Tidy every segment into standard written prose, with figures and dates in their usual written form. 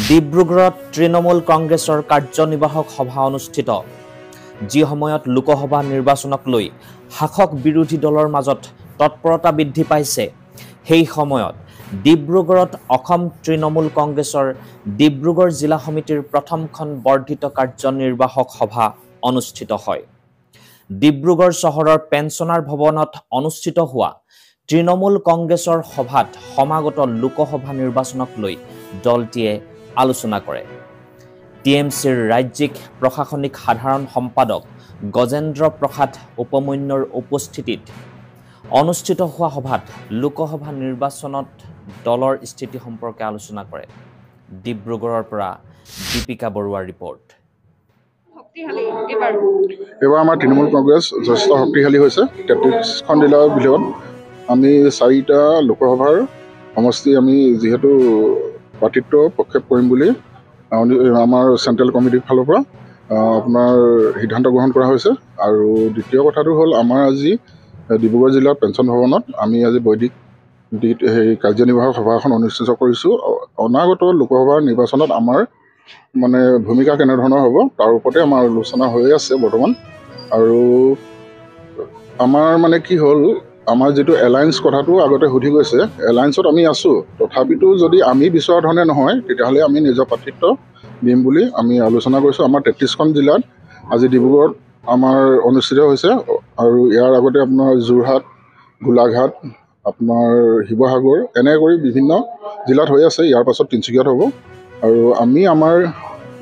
ডিব্ৰুগড়ত তৃণমূল কংগ্ৰেছৰ কাৰ্যনিৰ্বাহক সভা অনুষ্ঠিত। যি সময়ত লোকসভা নিৰ্বাচনক লৈ শাসক বিৰোধী দলৰ মাজত তৎপৰতা বৃদ্ধি পাইছে, সেই সময়ত ডিব্ৰুগড়ত অসম তৃণমূল কংগ্ৰেছৰ ডিব্ৰুগড় জিলা সমিতিৰ প্ৰথমখন বৰ্ধিত কাৰ্যনিৰ্বাহক সভা অনুষ্ঠিত হয়। ডিব্ৰুগড় চহৰৰ পেঞ্চনাৰ ভৱনত অনুষ্ঠিত হোৱা তৃণমূল কংগ্ৰেছৰ সভাত সমাগত লোকসভা নিৰ্বাচনক লৈ দলটিয়ে আলোচনা কৰে। টিএমচিৰ ৰাজ্যিক প্ৰশাসনিক সাধাৰণ সম্পাদক গজেন্দ্ৰ প্ৰসাদ উপমন্যুৰ উপস্থিতিত অনুষ্ঠিত হোৱা সভাত লোকসভা নিৰ্বাচনত দলৰ স্থিতি সম্পৰ্কে আলোচনা কৰে। ডিব্ৰুগড়ৰ পৰা দীপিকা বৰুৱাৰ ৰিপৰ্ট। এবাৰ আমাৰ তৃণমূল কংগ্ৰেছ যথেষ্ট শক্তিশালী হৈছে। 33খন জিলাৰ ভিতৰত আমি 4টা লোকসভাৰ সমষ্টি আমি যিহেতু প্ৰাৰ্থিত্ব প্ৰক্ষেপ কৰিম বুলি আমাৰ চেণ্ট্ৰেল কমিটিৰ ফালৰ পৰা আপোনাৰ সিদ্ধান্ত গ্ৰহণ কৰা হৈছে। আৰু দ্বিতীয় কথাটো হ'ল আমাৰ আজি ডিব্ৰুগড় জিলাৰ পেঞ্চন ভৱনত আমি আজি বৈদিক কাৰ্যনিৰ্বাহক সভা এখন অনুষ্ঠিত কৰিছোঁ। অনাগত লোকসভা নিৰ্বাচনত আমাৰ মানে ভূমিকা কেনেধৰণৰ হ'ব তাৰ ওপৰতে আমাৰ আলোচনা হৈ আছে বৰ্তমান। আৰু আমাৰ মানে কি হ'ল, আমাৰ যিটো এলায়েন্স কথাটো আগতে সুধি গৈছে, এলায়েন্সত আমি আছোঁ, তথাপিতো যদি আমি বিচৰা ধৰণে নহয় তেতিয়াহ'লে আমি নিজৰ প্ৰাৰ্থিত্ব দিম বুলি আমি আলোচনা কৰিছোঁ। আমাৰ 33খন জিলাত আজি ডিব্ৰুগড়ত আমাৰ অনুষ্ঠিত হৈছে আৰু ইয়াৰ আগতে আপোনাৰ যোৰহাট, গোলাঘাট, আপোনাৰ শিৱসাগৰ এনে কৰি বিভিন্ন জিলাত হৈ আছে। ইয়াৰ পাছত তিনিচুকীয়াত হ'ব। আৰু আমি আমাৰ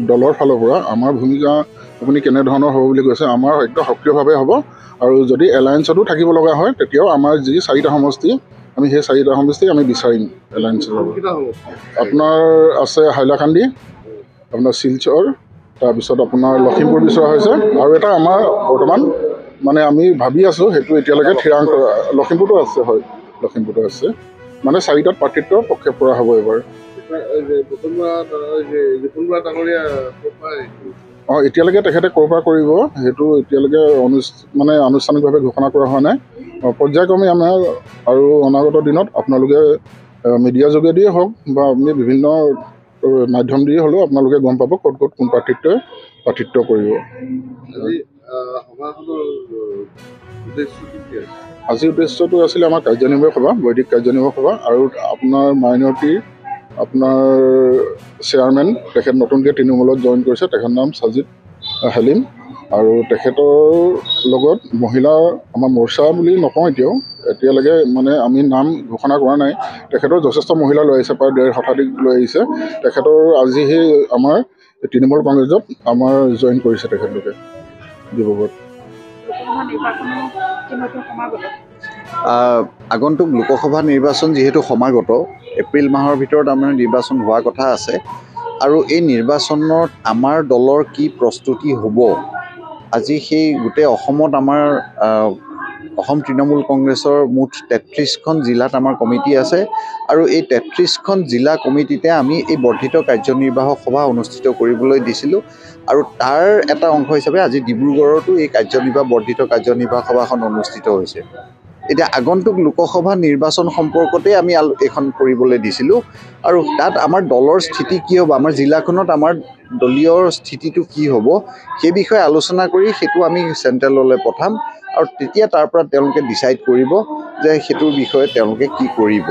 দলৰ ফালৰ পৰা আমাৰ ভূমিকা আপুনি কেনেধৰণৰ হ'ব বুলি কৈছে, আমাৰ একদম সক্ৰিয়ভাৱে হ'ব। আৰু যদি এলায়েন্সতো থাকিব লগা হয় তেতিয়াও আমাৰ যি 4টা সমষ্টি আমি সেই 4টা সমষ্টি আমি বিচাৰিম এলায়েন্সৰ লগত। আপোনাৰ আছে হাইলাকান্দি, আপোনাৰ শিলচৰ, তাৰপিছত আপোনাৰ লখিমপুৰ বিচৰা হৈছে আৰু এটা আমাৰ বৰ্তমান মানে আমি ভাবি আছোঁ, সেইটো এতিয়ালৈকে থিৰাং কৰা লখিমপুৰতো আছে। হয়, লখিমপুৰতো আছে। মানে 4টাত প্ৰাৰ্থিত্ব প্ৰক্ষেপ কৰা হ'ব এবাৰ। এতিয়ালৈকে তেখেতে ক'ৰ পৰা কৰিব সেইটো এতিয়ালৈকে মানে আনুষ্ঠানিকভাৱে ঘোষণা কৰা হোৱা নাই। পৰ্যায়ক্ৰমে আমাৰ আৰু অনাগত দিনত আপোনালোকে মিডিয়া যোগেদিয়ে হওক বা আপুনি বিভিন্ন মাধ্যম দিয়ে হ'লেও আপোনালোকে গম পাব ক'ত ক'ত কোন প্ৰাৰ্থিত্ব কৰিব। আজিৰ উদ্দেশ্যটো আছিলে আমাৰ কাৰ্যনিৰ্বাহক সভা, বৈদিক কাৰ্যনিৰ্বাহক সভা। আৰু আপোনাৰ মাইনৰিটিৰ আপোনাৰ চেয়াৰমেন, তেখেত নতুনকৈ তৃণমূলত জইন কৰিছে, তেখেতৰ নাম সাজিদ হালিম। আৰু তেখেতৰ লগত মহিলাৰ আমাৰ মৰ্চা বুলি নকওঁ এতিয়ালৈকে মানে আমি নাম ঘোষণা কৰা নাই। তেখেতৰ যথেষ্ট মহিলা লৈ আহিছে, প্ৰায় 1.5 শতাধিক লৈ আহিছে। তেখেতৰ আজি সেই আমাৰ তৃণমূল কংগ্ৰেছত আমাৰ জইন কৰিছে তেখেতলোকে ডিব্ৰুগড়ত। আগন্তুক লোকসভা নিৰ্বাচন যিহেতু সমাগত, এপ্ৰিল মাহৰ ভিতৰত আমাৰ নিৰ্বাচন হোৱাৰ কথা আছে। আৰু এই নিৰ্বাচনত আমাৰ দলৰ কি প্ৰস্তুতি হ'ব, আজি সেই গোটেই অসমত আমাৰ অসম তৃণমূল কংগ্ৰেছৰ মুঠ 33খন জিলাত আমাৰ কমিটি আছে। আৰু এই 33খন জিলা কমিটিতে আমি এই বৰ্ধিত কাৰ্যনিৰ্বাহক সভা অনুষ্ঠিত কৰিবলৈ দিছিলোঁ। আৰু তাৰ এটা অংশ হিচাপে আজি ডিব্ৰুগড়তো এই বৰ্ধিত কাৰ্যনিৰ্বাহক সভাখন অনুষ্ঠিত হৈছে। এতিয়া আগন্তুক লোকসভা নিৰ্বাচন সম্পৰ্কতে আমি এইখন কৰিবলৈ দিছিলোঁ। আৰু তাত আমাৰ দলৰ স্থিতি কি হ'ব, আমাৰ জিলাখনত আমাৰ দলীয় স্থিতিটো কি হ'ব, সেই বিষয়ে আলোচনা কৰি সেইটো আমি চেণ্ট্ৰেললৈ পঠাম। আৰু তেতিয়া তাৰ পৰা তেওঁলোকে ডিচাইড কৰিব যে সেইটোৰ বিষয়ে তেওঁলোকে কি কৰিব।